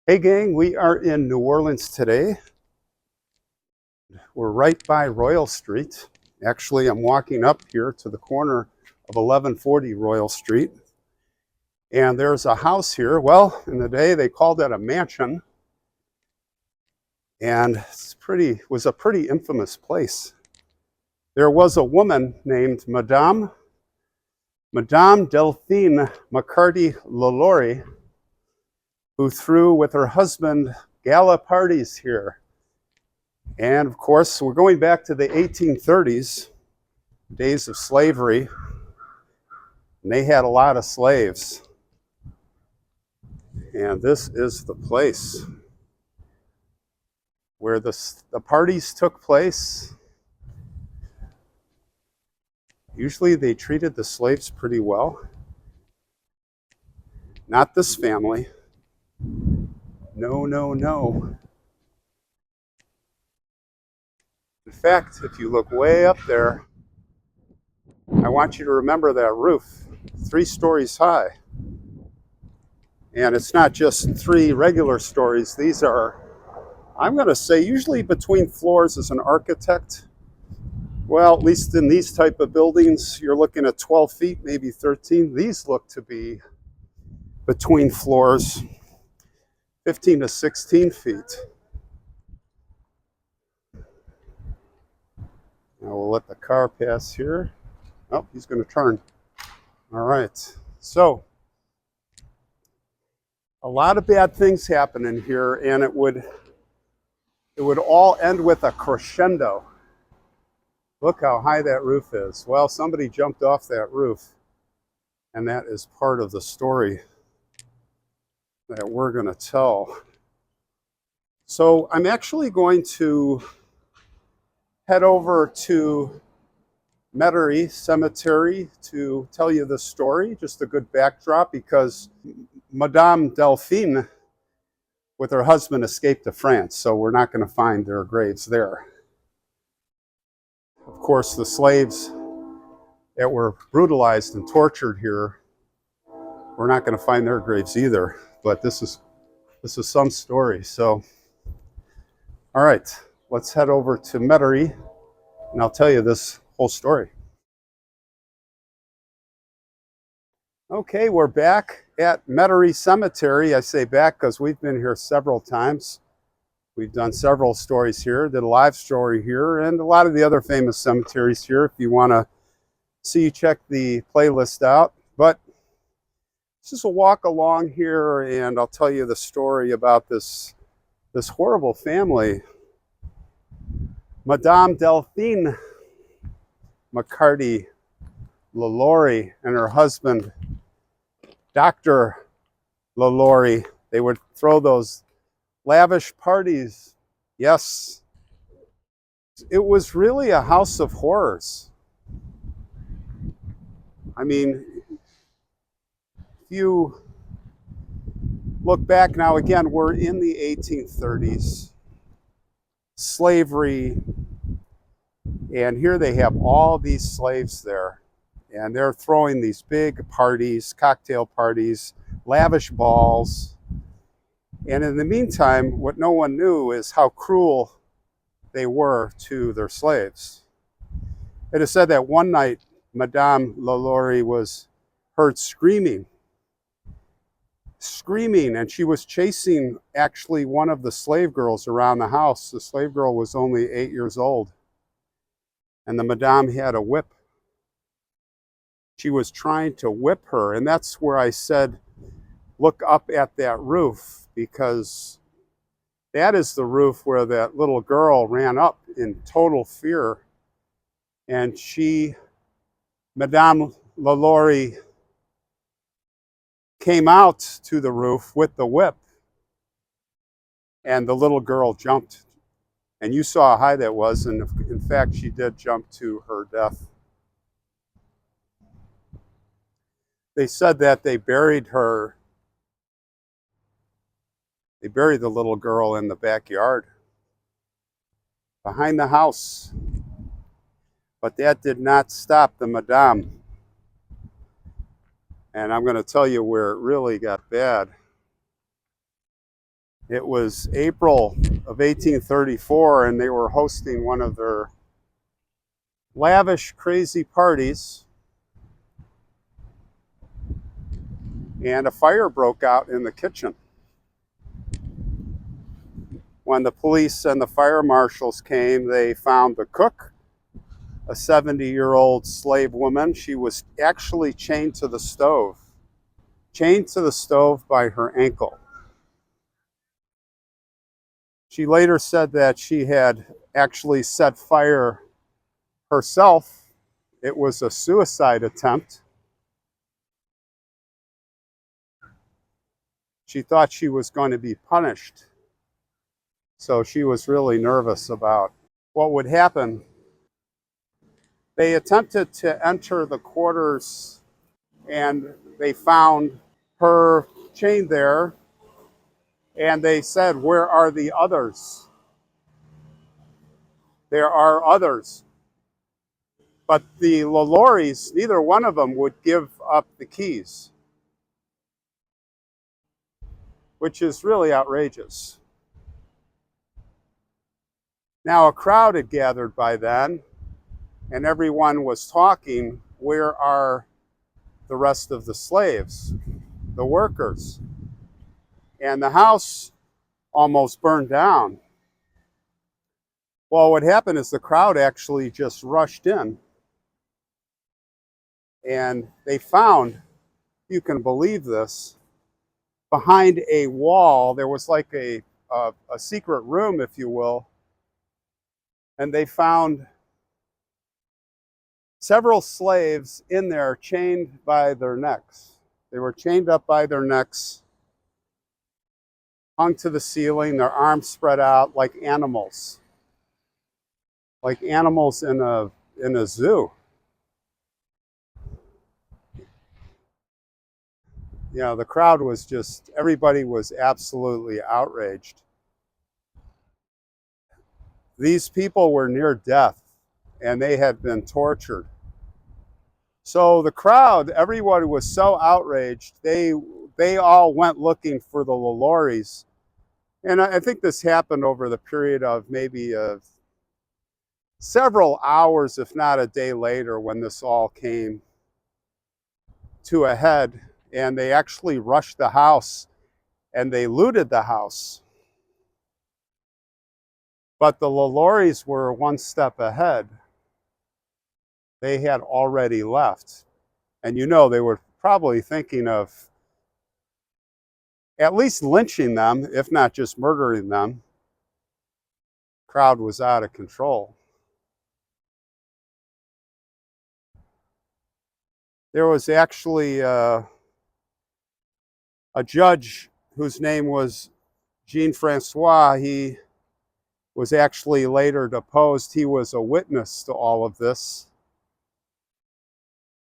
Hey gang, we are in New Orleans today. We're right by Royal Street. Actually, I'm walking up here to the corner of 1140 Royal Street. And there's a house here. Well, in the day they called it a mansion. And was a pretty infamous place. There was a woman named Madame Delphine Macarty LaLaurie who threw with her husband gala parties here. And of course, we're going back to the 1830s, days of slavery, and they had a lot of slaves. And this is the place where the parties took place. Usually they treated the slaves pretty well. Not this family. No, no, no. In fact, if you look way up there, I want you to remember that roof, 3 stories high. And it's not just 3 regular stories. These are, I'm going to say, usually between floors as an architect. Well, at least in these type of buildings, you're looking at 12 feet, maybe 13. These look to be between floors, 15 to 16 feet. Now we'll let the car pass here. Oh, he's going to turn. All right. So, a lot of bad things happen in here, and it would all end with a crescendo. Look how high that roof is. Well, somebody jumped off that roof, and that is part of the story that we're going to tell. So I'm actually going to head over to Metairie Cemetery to tell you the story, just a good backdrop, because Madame Delphine with her husband escaped to France, so we're not going to find their graves there. Of course, the slaves that were brutalized and tortured here, we're not going to find their graves either, but this is some story. So, all right, let's head over to Metairie, and I'll tell you this whole story. Okay, we're back at Metairie Cemetery. I say back because we've been here several times. We've done several stories here, did a live story here, and a lot of the other famous cemeteries here. If you want to see, check the playlist out. But it's just a walk along here, and I'll tell you the story about this horrible family. Madame Delphine Macarty LaLaurie and her husband, Dr. LaLaurie, they would throw those lavish parties. Yes, it was really a house of horrors. I mean, if you look back now, again, we're in the 1830s, slavery, and here they have all these slaves there, and they're throwing these big parties, cocktail parties, lavish balls. And in the meantime, what no one knew is how cruel they were to their slaves. It is said that one night, Madame LaLaurie was heard screaming, and she was chasing actually one of the slave girls around the house. The slave girl was only 8 years old, and the Madame had a whip. She was trying to whip her, and that's where I said, look up at that roof, because that is the roof where that little girl ran up in total fear. And Madame LaLaurie, came out to the roof with the whip, and the little girl jumped. And you saw how high that was, and in fact, she did jump to her death. They said that they buried the little girl in the backyard behind the house. But that did not stop the Madame. And I'm going to tell you where it really got bad. It was April of 1834, and they were hosting one of their lavish, crazy parties, and a fire broke out in the kitchen. When the police and the fire marshals came, they found the cook, a 70-year-old slave woman. She was actually chained to the stove by her ankle. She later said that she had actually set fire herself. It was a suicide attempt. She thought she was going to be punished, so she was really nervous about what would happen. They attempted to enter the quarters, and they found her chained there, and they said, "Where are the others?" There are others. But the LaLauries, neither one of them would give up the keys, which is really outrageous. Now, a crowd had gathered by then, and everyone was talking, where are the rest of the slaves, the workers? And the house almost burned down. Well, what happened is the crowd actually just rushed in, and they found, you can believe this, behind a wall, there was like a secret room, if you will, and they found several slaves in there chained by their necks. They were chained up by their necks, hung to the ceiling, their arms spread out like animals in a zoo. You know, the crowd was just, everybody was absolutely outraged. These people were near death, and they had been tortured. So the crowd, everyone was so outraged, they all went looking for the LaLauries. And I think this happened over the period of maybe several hours, if not a day later, when this all came to a head. And they actually rushed the house, and they looted the house. But the LaLauries were one step ahead. They had already left. And you know, they were probably thinking of at least lynching them, if not just murdering them. The crowd was out of control. There was actually a judge whose name was Jean Francois. He was actually later deposed. He was a witness to all of this,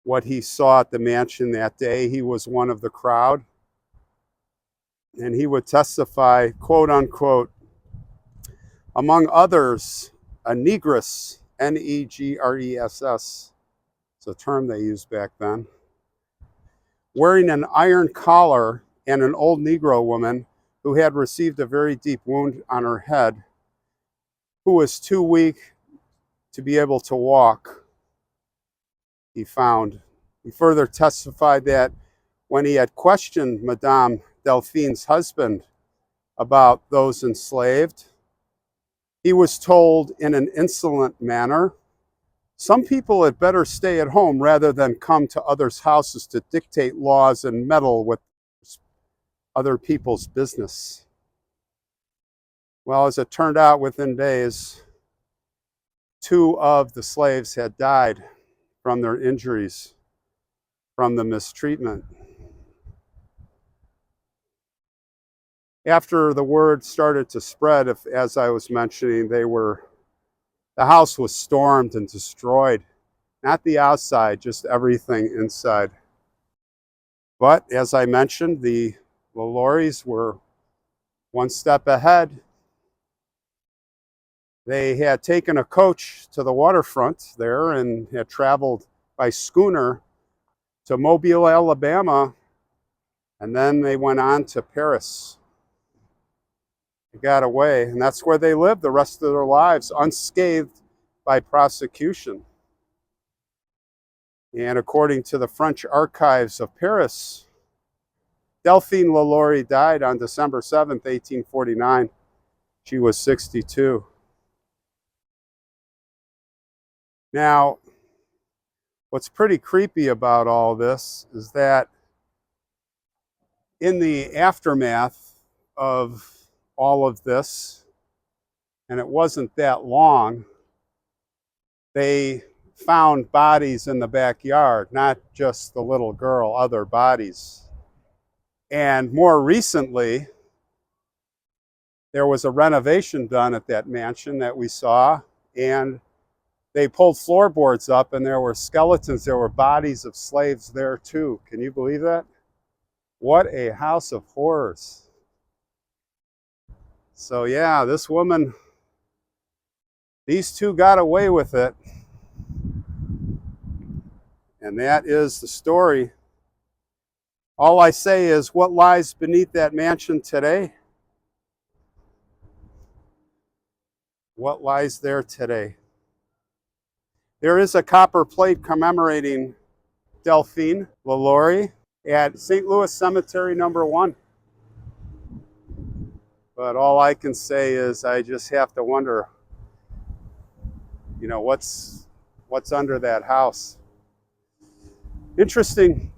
what he saw at the mansion that day. He was one of the crowd, and he would testify, quote unquote, among others, a negress, Negress, it's a term they used back then, wearing an iron collar, and an old Negro woman who had received a very deep wound on her head, who was too weak to be able to walk, he found. He further testified that when he had questioned Madame Delphine's husband about those enslaved, he was told in an insolent manner, some people had better stay at home rather than come to others' houses to dictate laws and meddle with other people's business. Well, as it turned out, within days, 2 of the slaves had died from their injuries from the mistreatment. After the word started to spread, as I was mentioning, the house was stormed and destroyed. Not the outside, just everything inside. But as I mentioned, the LaLauries were one step ahead. They had taken a coach to the waterfront there and had traveled by schooner to Mobile, Alabama, and then they went on to Paris. They got away, and that's where they lived the rest of their lives, unscathed by prosecution. And according to the French archives of Paris, Delphine LaLaurie died on December 7th, 1849. She was 62. Now, what's pretty creepy about all this is that in the aftermath of all of this, and it wasn't that long, they found bodies in the backyard, not just the little girl, other bodies. And more recently, there was a renovation done at that mansion that we saw, and they pulled floorboards up and there were skeletons, there were bodies of slaves there too. Can you believe that? What a house of horrors. So yeah, this woman, these two got away with it. And that is the story. All I say is, what lies beneath that mansion today? What lies there today? There is a copper plate commemorating Delphine LaLaurie at St. Louis Cemetery number 1. But all I can say is I just have to wonder, you know, what's under that house. Interesting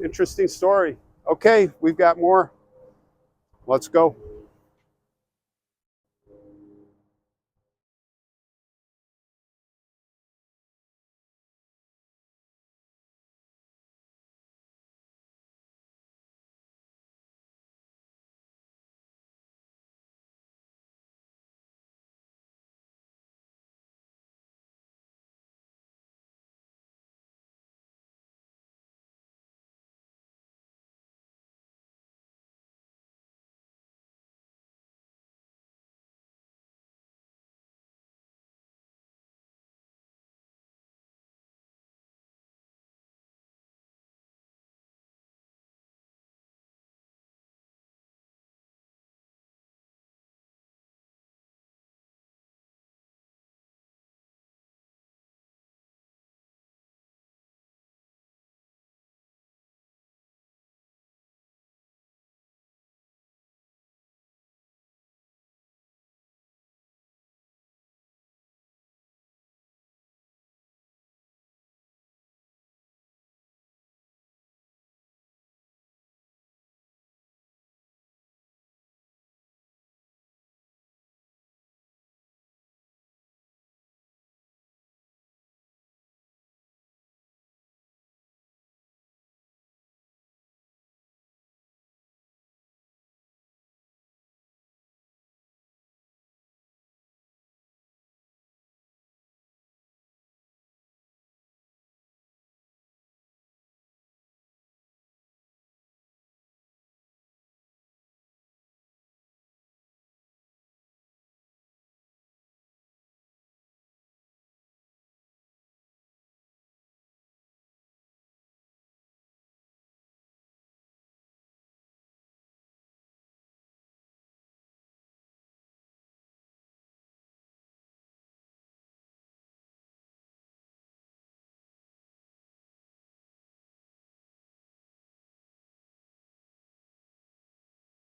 story. Okay, we've got more. Let's go.